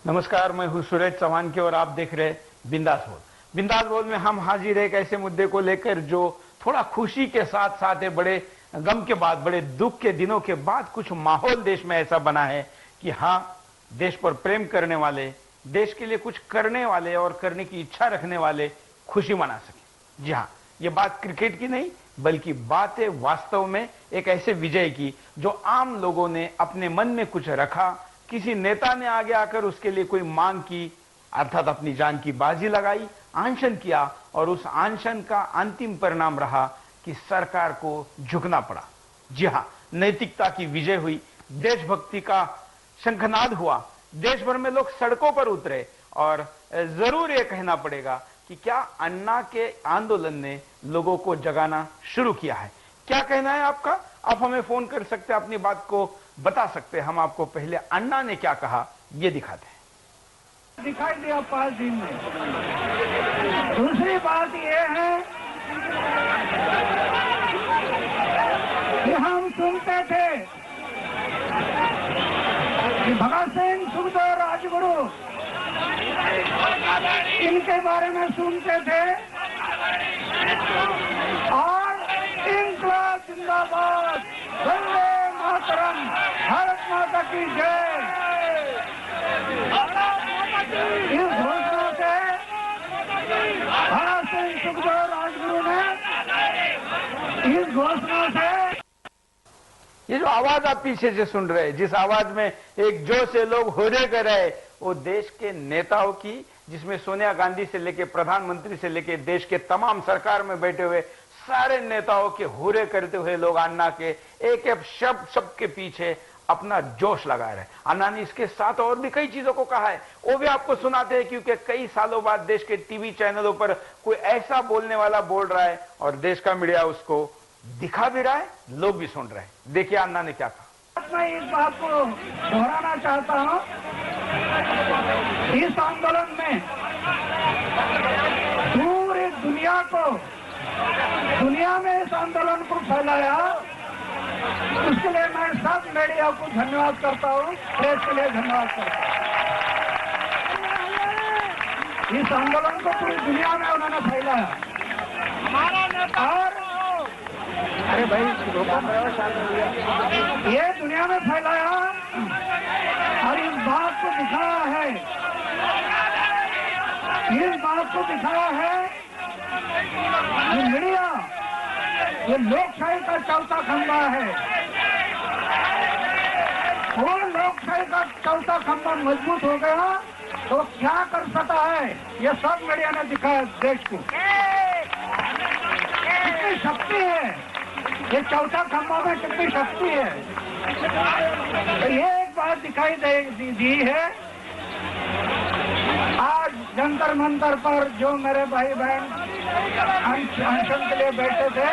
नमस्कार, मैं हूं सुरेश चौहान की और आप देख रहे बिंदास बोल। बिंदास बोल में हम हाजिर है एक ऐसे मुद्दे को लेकर जो थोड़ा खुशी के साथ साथ है, बड़े गम के बाद, बड़े दुख के दिनों के बाद कुछ माहौल देश में ऐसा बना है कि हाँ, देश पर प्रेम करने वाले, देश के लिए कुछ करने वाले और करने की इच्छा रखने वाले खुशी मना सके। जी हाँ, ये बात क्रिकेट की नहीं बल्कि बात है वास्तव में एक ऐसे विजय की जो आम लोगों ने अपने मन में कुछ रखा, किसी नेता ने आगे आकर उसके लिए कोई मांग की, अर्थात अपनी जान की बाजी लगाई, अनशन किया और उस अनशन का अंतिम परिणाम रहा कि सरकार को झुकना पड़ा। जी हां, नैतिकता की विजय हुई, देशभक्ति का शंखनाद हुआ, देश भर में लोग सड़कों पर उतरे और जरूर यह कहना पड़ेगा कि क्या अन्ना के आंदोलन ने लोगों को जगाना शुरू किया है। क्या कहना है आपका? आप हमें फोन कर सकते हैं, अपनी बात को बता सकते हैं। हम आपको पहले अन्ना ने क्या कहा ये दिखाते हैं। दिखाई दिया 5 दिन में। दूसरी बात यह है कि हम सुनते थे कि भगत सिंह, सुखदेव, राजगुरु, इनके बारे में सुनते थे और इंकलाब जिंदाबाद, वंदे मातरम, भारत माता की जय, इस घोषणा से भगत सिंह, सुखदेव, राजगुरु ने इस घोषणा से ये जो आवाज आप पीछे से सुन रहे हैं, जिस आवाज में एक जोश से लोग होरे कर रहे, वो देश के नेताओं की, जिसमें सोनिया गांधी से लेके प्रधानमंत्री से लेके देश के तमाम सरकार में बैठे हुए सारे नेताओं के हुरे करते हुए लोग अन्ना के एक एक शब्द के पीछे अपना जोश लगा रहे। अन्ना ने इसके साथ और भी कई चीजों को कहा है, वो भी आपको सुनाते हैं, क्योंकि कई सालों बाद देश के टीवी चैनलों पर कोई ऐसा बोलने वाला बोल रहा है और देश का मीडिया उसको दिखा भी रहा है, लोग भी सुन रहे हैं। देखिए अन्ना ने क्या कहा। मैं इस बात को दोहराना चाहता हूं, इस आंदोलन में पूरी दुनिया में इस आंदोलन को फैलाया, उसके लिए मैं सब मीडिया को धन्यवाद करता हूं, प्रेस के लिए धन्यवाद करता हूं। इस आंदोलन को पूरी दुनिया में उन्होंने फैलाया और अरे भाई ये दुनिया में फैलाया और इस बात को दिखाया है, ये मीडिया, ये लोकशाही का चौथा खंभा है। वो लोकशाही का चौथा खंभा मजबूत हो गया तो क्या कर सकता है, ये सब मीडिया ने दिखाया देश को। कितनी शक्ति है, ये चौथा खंभा में कितनी शक्ति है। तो ये एक बात दिखाई दी है। आज जंतर मंतर पर जो मेरे भाई बहन अनशन के लिए बैठे थे,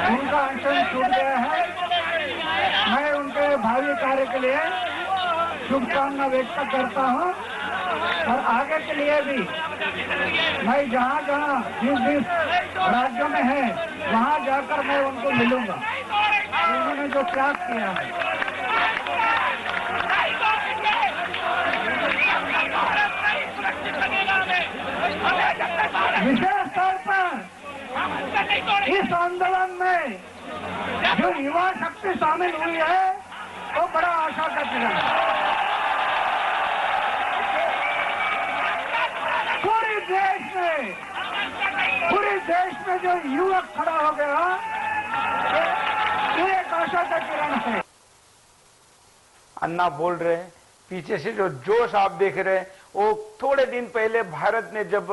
उनका अनशन छूट गया है। मैं उनके भावी कार्य के लिए शुभकामना व्यक्त करता हूं और आगे के लिए भी मैं जहां जिस राज्यों में है वहां जाकर मैं उनको मिलूंगा, उन्होंने जो त्याग किया है। विशेष तौर पर इस आंदोलन में जो युवा शक्ति शामिल हुई है वो बड़ा आशा का किरण है। पूरे देश में जो युवक खड़ा हो गया, ये एक आशा का किरण है। अन्ना बोल रहे हैं, पीछे से जो जोश आप देख रहे हैं, वो थोड़े दिन पहले भारत ने जब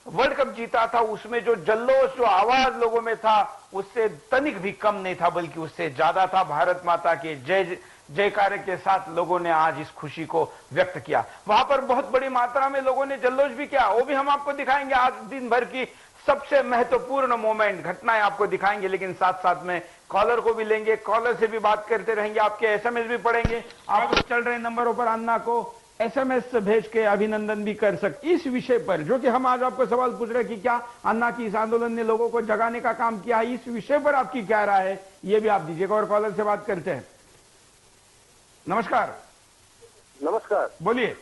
वर्ल्ड कप जीता था, उसमें जो जल्लोष, जो आवाज लोगों में था, उससे तनिक भी कम नहीं था, बल्कि उससे ज्यादा था। भारत माता के जय जयकारे के साथ लोगों ने आज इस खुशी को व्यक्त किया। वहां पर बहुत बड़ी मात्रा में लोगों ने जल्लोष भी किया, वो भी हम आपको दिखाएंगे। आज दिन भर की सबसे महत्वपूर्ण मोमेंट, घटनाएं आपको दिखाएंगे, लेकिन साथ साथ में कॉलर को भी लेंगे, कॉलर से भी बात करते रहेंगे, आपके एसएमएस भी पढ़ेंगे। आप चल रहे नंबरों पर अन्ना को एसएमएस भेज के अभिनंदन भी कर सकते। इस विषय पर जो कि हम आज आपको सवाल पूछ रहे हैं कि क्या अन्ना की इस आंदोलन ने लोगों को जगाने का काम किया, इस विषय पर आपकी क्या राय है, ये भी आप दीजिएगा। और कॉलर से बात करते हैं। नमस्कार। नमस्कार। बोलिए।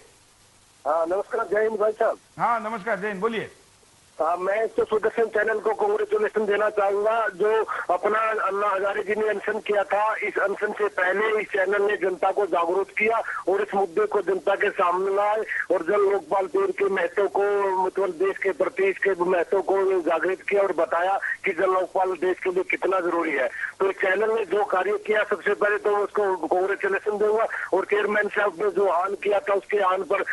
हाँ नमस्कार, जय हिंद भाई साहब। हाँ नमस्कार जैन, बोलिए। हाँ, मैं तो सुदर्शन चैनल को कांग्रेचुलेशन देना चाहूंगा जो अपना अन्ना हजारे जी ने अनशन किया था। इस अनशन से पहले इस चैनल ने जनता को जागरूक किया और इस मुद्दे को जनता के सामने लाए और जल लोकपाल पेड़ के महत्व को, मतलब देश के प्रति इसके महत्व को जागृत किया और बताया कि जल लोकपाल देश के लिए कितना जरूरी है। तो इस चैनल ने जो कार्य किया, सबसे पहले तो उसको कांग्रेचुलेशन दूंगा। और चेयरमैन साहब ने जो आह्वान किया था, उसके आह्वान पर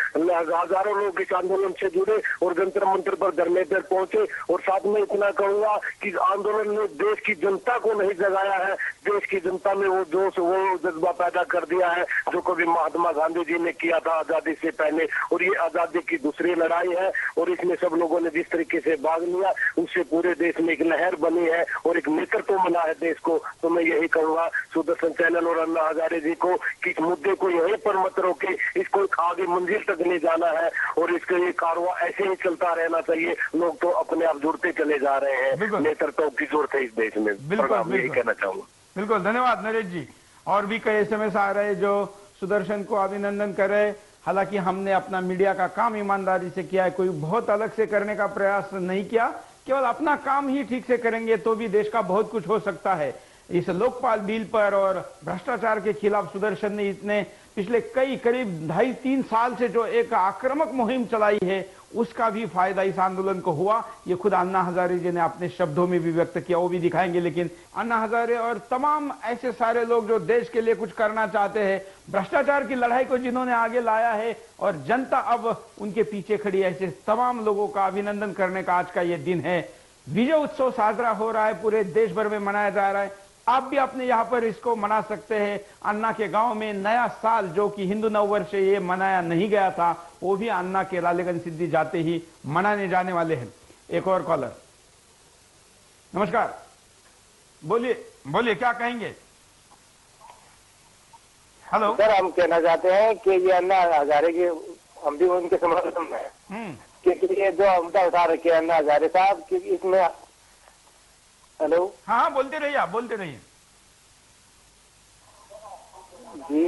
हजारों लोग इस आंदोलन से जुड़े और जंतर मंतर पर धरने पर पहुंचे। और साथ में इतना कहूंगा कि आंदोलन ने देश की जनता को नहीं जगाया है, देश की जनता में वो जोश, वो जज्बा पैदा कर दिया है जो कभी महात्मा गांधी जी ने किया था आजादी से पहले। और ये आजादी की दूसरी लड़ाई है और इसमें सब लोगों ने जिस तरीके से भाग लिया, उससे पूरे देश में एक लहर बनी है और एक नेतृत्व मिला है देश को। तो मैं यही कहूंगा सुदर्शन चैनल और अन्ना हजारे जी को कि इस मुद्दे को यहीं पर मत रोके, इसको आगे मंजिल तक ले जाना है और इसका ये कारवा ऐसे ही चलता रहना चाहिए। लोग तो अपने आप जुड़ते चले जा रहे हैं, नेतृत्व की जरूरत है इस देश में। बिल्कुल, यही कहना चाहूंगा। बिल्कुल, धन्यवाद नरेश जी। और भी कई एसएमएस आ रहे जो सुदर्शन को अभिनंदन कर रहे। हालांकि हमने अपना मीडिया का काम ईमानदारी से किया है, कोई बहुत अलग से करने का प्रयास नहीं किया, केवल अपना काम ही ठीक से करेंगे तो भी देश का बहुत कुछ हो सकता है। इस लोकपाल बिल पर और भ्रष्टाचार के खिलाफ सुदर्शन ने इतने पिछले करीब 2.5-3 साल से जो एक आक्रामक मुहिम चलाई है, उसका भी फायदा इस आंदोलन को हुआ। ये खुद अन्ना हजारे जी ने अपने शब्दों में भी व्यक्त किया, वो भी दिखाएंगे। लेकिन अन्ना हजारे और तमाम ऐसे सारे लोग जो देश के लिए कुछ करना चाहते हैं, भ्रष्टाचार की लड़ाई को जिन्होंने आगे लाया है और जनता अब उनके पीछे खड़ी है, ऐसे तमाम लोगों का अभिनंदन करने का आज का ये दिन है। विजय उत्सव साजरा हो रहा है, पूरे देश भर में मनाया जा रहा है। आप भी अपने यहाँ पर इसको मना सकते हैं। अन्ना के गांव में नया साल जो कि हिंदू नववर्ष से ये मनाया नहीं गया था, वो भी अन्ना के लालेगंज सिद्धि जाते ही मनाने जाने वाले हैं। एक और कॉलर, नमस्कार, बोलिए बोलिए, क्या कहेंगे? हेलो सर, हम कहना चाहते हैं कि ये अन्ना हजारे के, हम भी उनके समर्थन में, क्योंकि ये जो मुद्दा उठा रखे अन्ना हजारे साहब, क्योंकि इसमें, हेलो, हाँ बोलते रहिए, आप बोलते रहिए जी,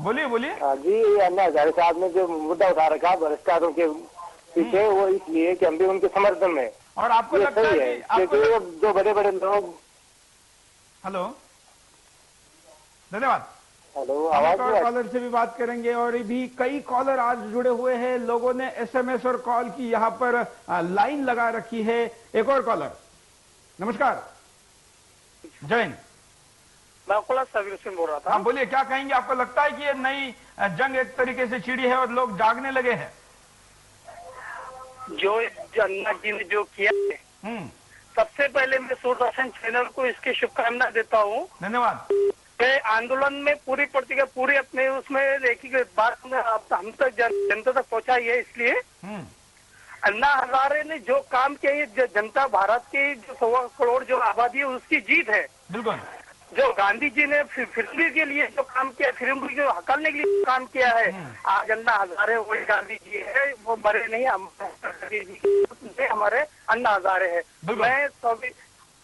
बोलिए बोलिए। जी, अन्ना हजारे साहब ने जो मुद्दा उठा रखा भ्रष्टाचारों के पीछे, वो इसलिए कि हम भी उनके समर्थन में। और आपको लगता है कि क्योंकि जो बड़े बड़े लोग, हेलो, धन्यवाद। हेलो, आवाज कॉलर से भी बात करेंगे और भी कई कॉलर आज जुड़े हुए हैं। लोगों ने एसएमएस और कॉल की यहाँ पर लाइन लगा रखी है। एक और कॉलर, नमस्कार, जैन, मैं अकोला से बोल रहा था। हाँ बोलिए, क्या कहेंगे? आपको लगता है कि ये नई जंग एक तरीके से छिड़ी है और लोग जागने लगे हैं? जो अन्ना जी ने जो किया है, सबसे पहले मैं सुदर्शन चैनल को इसकी शुभकामना देता हूँ। धन्यवाद। आंदोलन में पूरी प्रतिक्रिया, पूरी अपने उसमें एक ही बात हम तक जनता तक पहुँचाई है। इसलिए अन्ना हजारे ने जो काम किया, ये जनता भारत की जो 1.25 करोड़ जो आबादी है उसकी जीत है। बिल्कुल। जो गांधी जी ने फिल्म के लिए जो काम किया, फिल्म को हकलने के लिए काम किया है, आज अन्ना हजारे वही गांधी जी है, वो मरे नहीं, हमारे अन्ना हजारे है।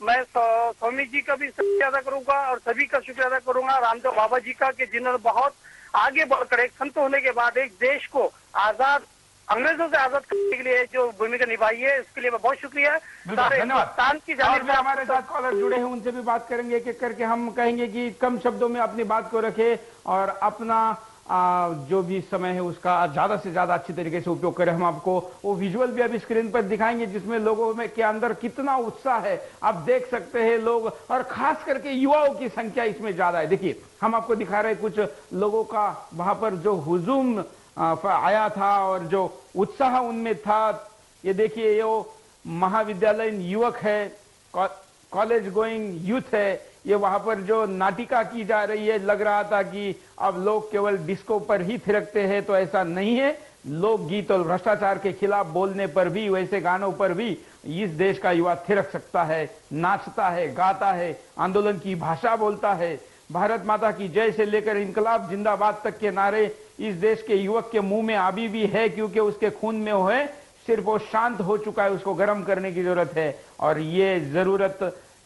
मैं स्वामी जी का भी शुक्रिया अदा करूंगा और सभी का शुक्रिया अदा करूंगा, रामदेव बाबा जी का, कि जिन्होंने बहुत आगे बढ़कर एक संत होने के बाद एक देश को आजाद, अंग्रेजों से आजाद करने के लिए जो भूमिका निभाई है, इसके लिए बहुत शुक्रिया। धन्यवाद। की जानिब हमारे साथ कॉलर जुड़े हैं, उनसे भी बात करेंगे एक एक करके। हम कहेंगे कि कम शब्दों में अपनी बात को रखे और अपना जो भी समय है उसका ज्यादा से ज्यादा अच्छी तरीके से उपयोग करें। हम आपको वो विजुअल भी अभी स्क्रीन पर दिखाएंगे जिसमें लोगों में के अंदर कितना उत्साह है, आप देख सकते हैं। लोग, और खास करके युवाओं की संख्या इसमें ज्यादा है। देखिए, हम आपको दिखा रहे कुछ लोगों का वहां पर जो हुजूम आया था और जो उत्साह उनमें था। ये देखिए, ये महाविद्यालयीन युवक है, कॉलेज गोइंग यूथ है। ये वहां पर जो नाटिका की जा रही है, लग रहा था कि अब लोग केवल डिस्को पर ही थिरकते हैं, तो ऐसा नहीं है। लोकगीत और भ्रष्टाचार के खिलाफ बोलने पर भी, वैसे गानों पर भी इस देश का युवा थिरक सकता है, नाचता है, गाता है, आंदोलन की भाषा बोलता है। भारत माता की जय से लेकर इंकलाब जिंदाबाद तक के नारे इस देश के युवक के मुंह में अभी भी है, क्योंकि उसके खून में वो है, सिर्फ वो शांत हो चुका है, उसको गर्म करने की जरूरत है। और ये जरूरत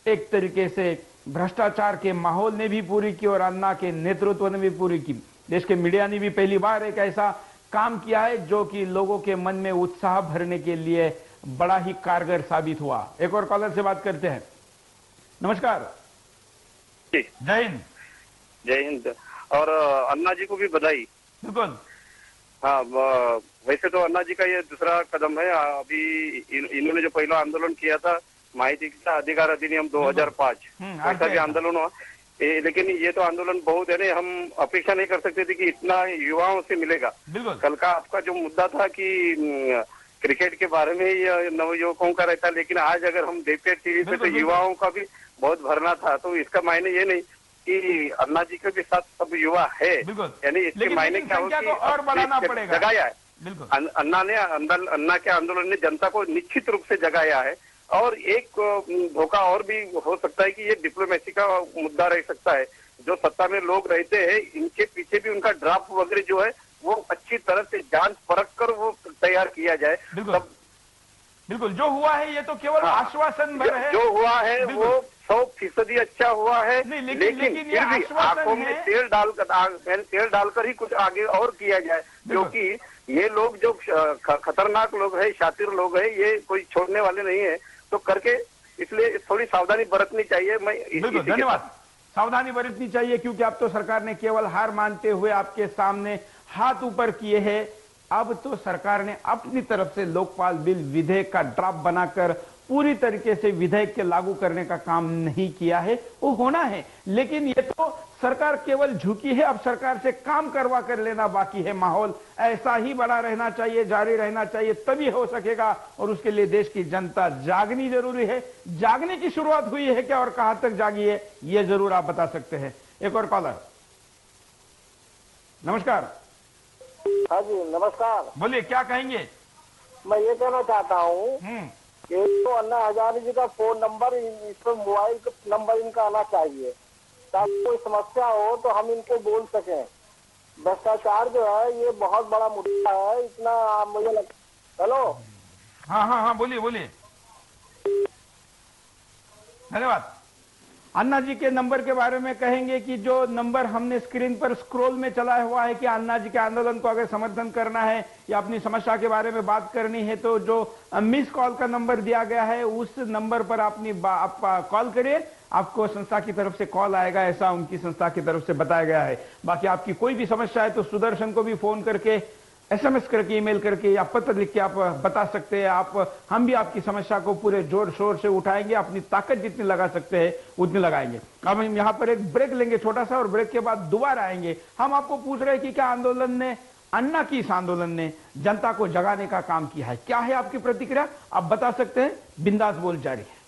एक तरीके से भ्रष्टाचार के माहौल ने भी पूरी की और अन्ना के नेतृत्व ने भी पूरी की। देश के मीडिया ने भी पहली बार एक ऐसा काम किया है जो कि लोगों के मन में उत्साह भरने के लिए बड़ा ही कारगर साबित हुआ। एक और कॉलर से बात करते हैं। नमस्कार जी, जय हिंद। जय हिंद। और अन्ना जी को भी बधाई। बिल्कुल। हाँ, वैसे तो अन्ना जी का ये दूसरा कदम है। अभी इन्होंने जो पहला आंदोलन किया था माहिती का अधिकार अधिनियम 2005, ऐसा भी आंदोलन हुआ। लेकिन ये तो आंदोलन बहुत है ना, हम अपेक्षा नहीं कर सकते थे कि इतना युवाओं से मिलेगा। कल का आपका जो मुद्दा था कि क्रिकेट के बारे में या नवयुवकों का रहता, लेकिन आज अगर हम देखते टीवी पे तो युवाओं का भी बहुत भरना था। तो इसका मायने ये नहीं कि अन्ना जी के भी साथ सब युवा है, यानी इसके मायने क्या हो कि और बढ़ाना पड़ेगा, जगाया है। अन्ना के आंदोलन ने जनता को निश्चित रूप से जगाया है। और एक धोखा और भी हो सकता है कि ये डिप्लोमेसी का मुद्दा रह सकता है। जो सत्ता में लोग रहते हैं, इनके पीछे भी उनका ड्राफ्ट वगैरह जो है वो अच्छी तरह से जांच परख कर वो तैयार किया जाए। बिल्कुल जो हुआ है ये तो केवल आश्वासन भर है। जो हुआ है वो 100% अच्छा हुआ है, लेकिन फिर भी आंखों में तेल डालकर ही कुछ आगे और किया जाए, क्योंकि ये लोग जो खतरनाक लोग हैं, शातिर लोग हैं, ये कोई छोड़ने वाले नहीं है। तो करके इसलिए थोड़ी सावधानी बरतनी चाहिए। मैं बिल्कुल धन्यवाद। सावधानी बरतनी चाहिए क्योंकि अब तो सरकार ने केवल हार मानते हुए आपके सामने हाथ ऊपर किए हैं। अब तो सरकार ने अपनी तरफ से लोकपाल बिल विधेयक का ड्राफ्ट बनाकर पूरी तरीके से विधेयक के लागू करने का काम नहीं किया है। वो होना है, लेकिन ये तो सरकार केवल झुकी है। अब सरकार से काम करवा कर लेना बाकी है। माहौल ऐसा ही बना रहना चाहिए, जारी रहना चाहिए, तभी हो सकेगा। और उसके लिए देश की जनता जागनी जरूरी है। जागने की शुरुआत हुई है क्या और कहां तक जागी है ये जरूर आप बता सकते हैं। एक और कॉलर। नमस्कार। हाँ जी नमस्कार। बोलिए क्या कहेंगे। मैं ये कहना चाहता हूँ कि तो अन्ना हजारे जी का फोन नंबर इस पर मोबाइल नंबर इनका आना चाहिए, ताकि कोई समस्या हो तो हम इनको बोल सकें। भ्रष्टाचार जो है ये बहुत बड़ा मुद्दा है, इतना मुझे हेलो। हाँ बोलिए। धन्यवाद। अन्ना जी के नंबर के बारे में कहेंगे कि जो नंबर हमने स्क्रीन पर स्क्रॉल में चलाया हुआ है कि अन्ना जी के आंदोलन को अगर समर्थन करना है या अपनी समस्या के बारे में बात करनी है तो जो मिस कॉल का नंबर दिया गया है उस नंबर पर आप कॉल करिए। आपको संस्था की तरफ से कॉल आएगा, ऐसा उनकी संस्था की तरफ से बताया गया है। बाकी आपकी कोई भी समस्या है तो सुदर्शन को भी फोन करके, SMS करके, ईमेल करके या पत्र लिख के आप बता सकते हैं। हम भी आपकी समस्या को पूरे जोर शोर से उठाएंगे, अपनी ताकत जितनी लगा सकते हैं उतनी लगाएंगे। अब हम यहाँ पर एक ब्रेक लेंगे छोटा सा और ब्रेक के बाद दोबारा आएंगे। हम आपको पूछ रहे हैं कि क्या अन्ना की इस आंदोलन ने जनता को जगाने का काम किया है। क्या है आपकी प्रतिक्रिया, आप बता सकते हैं। बिंदास बोल जारी है।